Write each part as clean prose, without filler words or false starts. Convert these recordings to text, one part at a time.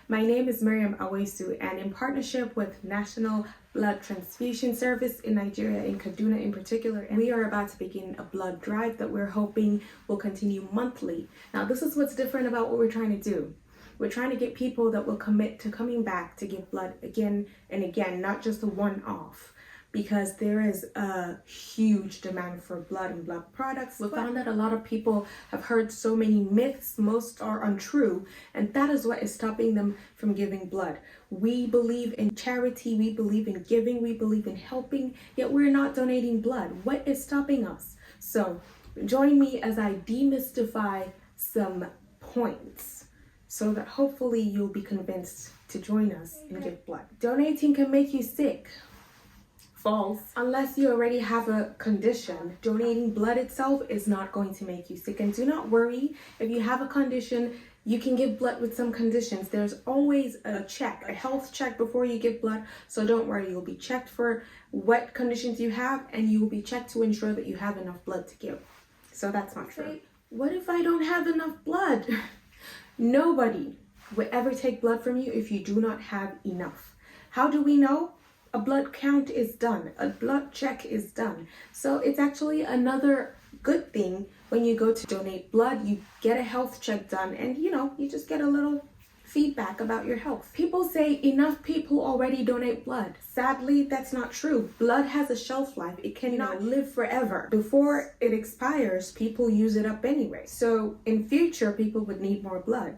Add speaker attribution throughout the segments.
Speaker 1: My name is Miriam Awesu, and in partnership with National Blood Transfusion Service in Nigeria, in Kaduna in particular, we are about to begin a blood drive that we're hoping will continue monthly. Now, this is what's different about what we're trying to do. We're trying to get people that will commit to coming back to give blood again and again, not just a one-off, because there is a huge demand for blood and blood products. We found that a lot of people have heard so many myths, most are untrue, and that is what is stopping them from giving blood. We believe in charity, we believe in giving, we believe in helping, yet we're not donating blood. What is stopping us? So join me as I demystify some points so that hopefully you'll be convinced to join us and give blood. Donating can make you sick. False. Unless you already have a condition, donating blood itself is not going to make you sick. And do not worry, if you have a condition, you can give blood with some conditions. There's always a check, a health check before you give blood. So don't worry, you'll be checked for what conditions you have, and you will be checked to ensure that you have enough blood to give. So that's not true. What if I don't have enough blood? Nobody would ever take blood from you if you do not have enough. How do we know? A blood count is done, a blood check is done. So it's actually another good thing when you go to donate blood. You get a health check done, and you just get a little feedback about your health. People say enough people already donate blood. Sadly, that's not true. Blood has a shelf life. It cannot live forever. Before it expires, people use it up anyway. So in future, people would need more blood.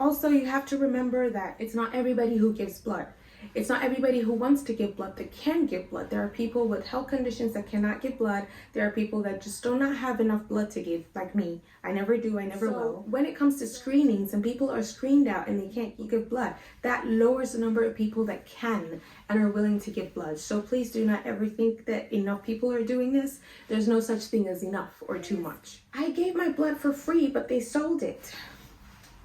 Speaker 1: Also, you have to remember that it's not everybody who gives blood. It's not everybody who wants to give blood that can give blood. There are people with health conditions that cannot give blood. There are people that just do not have enough blood to give, like me. I never do, I never will. When it comes to screenings and people are screened out and they can't give blood, that lowers the number of people that can and are willing to give blood. So please do not ever think that enough people are doing this. There's no such thing as enough or too much. I gave my blood for free, but they sold it.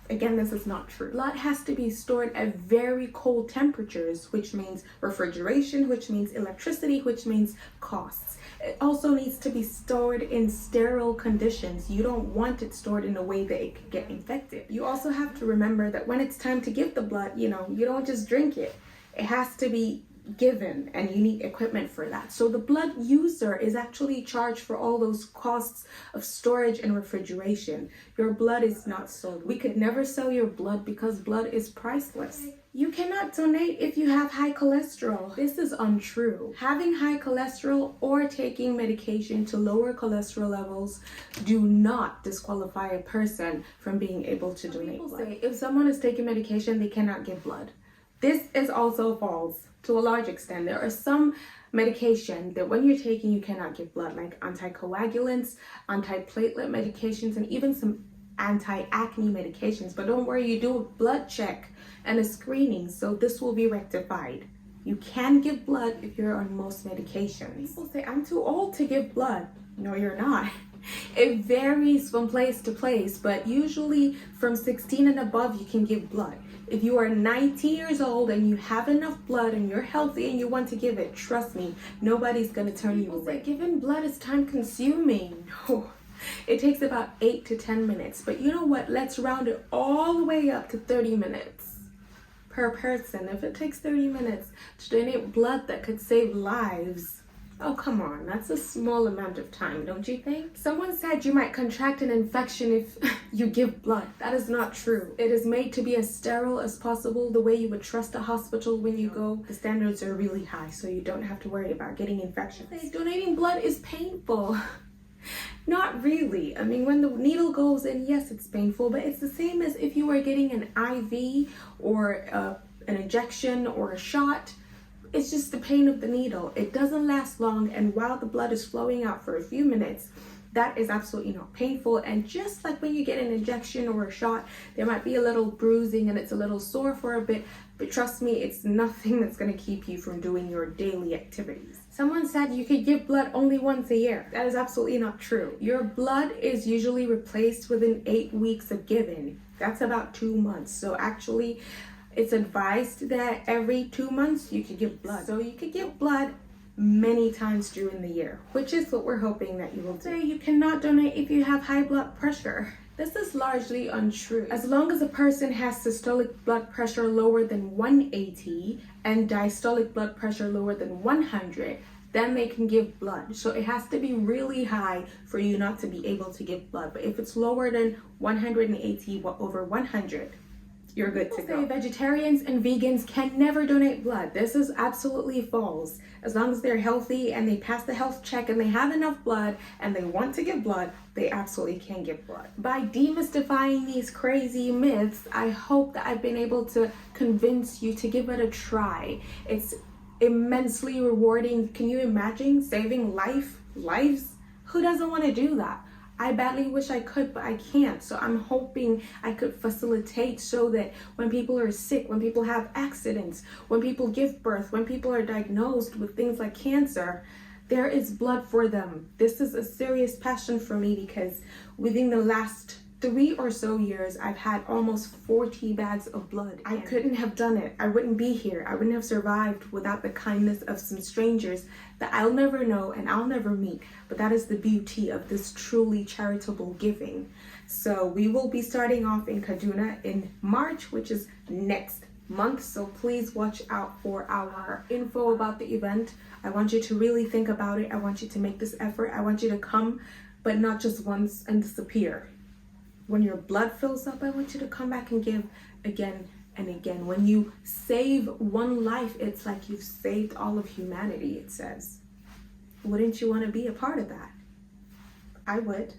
Speaker 1: Again, this is not true. Blood has to be stored at very cold temperatures, which means refrigeration, which means electricity, which means costs. It also needs to be stored in sterile conditions. You don't want it stored in a way that it could get infected. You also have to remember that when it's time to give the blood, you don't just drink it. It has to be given, and you need equipment for that. So the blood user is actually charged for all those costs of storage and refrigeration. Your blood is not sold. We could never sell your blood because blood is priceless. You cannot donate if you have high cholesterol. This is untrue. Having high cholesterol or taking medication to lower cholesterol levels do not disqualify a person from being able to donate blood. Say if someone is taking medication, they cannot give blood. This is also false to a large extent. There are some medication that when you're taking, you cannot give blood, like anticoagulants, antiplatelet medications, and even some anti-acne medications. But don't worry, you do a blood check and a screening, so this will be rectified. You can give blood if you're on most medications. People say, I'm too old to give blood. No, you're not. It varies from place to place, but usually from 16 and above, you can give blood. If you are 90 years old and you have enough blood and you're healthy and you want to give it, trust me, nobody's going to turn you away. Giving blood is time consuming. No, it takes about 8 to 10 minutes. But you know what? Let's round it all the way up to 30 minutes per person. If it takes 30 minutes to donate blood that could save lives, oh, come on, that's a small amount of time, don't you think? Someone said you might contract an infection if you give blood. That is not true. It is made to be as sterile as possible, the way you would trust a hospital when you go. The standards are really high, so you don't have to worry about getting infections. Donating blood is painful. Not really. I mean, when the needle goes in, yes, it's painful, but it's the same as if you were getting an IV or an injection or a shot. It's just the pain of the needle. It doesn't last long, and while the blood is flowing out for a few minutes, that is absolutely not painful. And just like when you get an injection or a shot, there might be a little bruising and it's a little sore for a bit, but trust me, it's nothing that's going to keep you from doing your daily activities. Someone said you could give blood only once a year. That is absolutely not true. Your blood is usually replaced within 8 weeks of giving. That's about 2 months. So actually, it's advised that every 2 months you could give blood. So you could give blood many times during the year, which is what we're hoping that you will do. Say you cannot donate if you have high blood pressure. This is largely untrue. As long as a person has systolic blood pressure lower than 180 and diastolic blood pressure lower than 100, then they can give blood. So it has to be really high for you not to be able to give blood. But if it's lower than 180 over 100, you're good to go. Vegetarians and vegans can never donate blood. This is absolutely false. As long as they're healthy and they pass the health check and they have enough blood and they want to give blood, they absolutely can give blood. By demystifying these crazy myths, I hope that I've been able to convince you to give it a try. It's immensely rewarding. Can you imagine saving lives? Who doesn't want to do that? I badly wish I could, but I can't. So I'm hoping I could facilitate so that when people are sick, when people have accidents, when people give birth, when people are diagnosed with things like cancer, there is blood for them. This is a serious passion for me because within the last 3 or so years, I've had almost 40 bags of blood. I couldn't have done it. I wouldn't be here. I wouldn't have survived without the kindness of some strangers that I'll never know and I'll never meet. But that is the beauty of this truly charitable giving. So we will be starting off in Kaduna in March, which is next month. So please watch out for our info about the event. I want you to really think about it. I want you to make this effort. I want you to come, but not just once and disappear. When your blood fills up, I want you to come back and give again and again. When you save one life, it's like you've saved all of humanity, it says. Wouldn't you want to be a part of that? I would.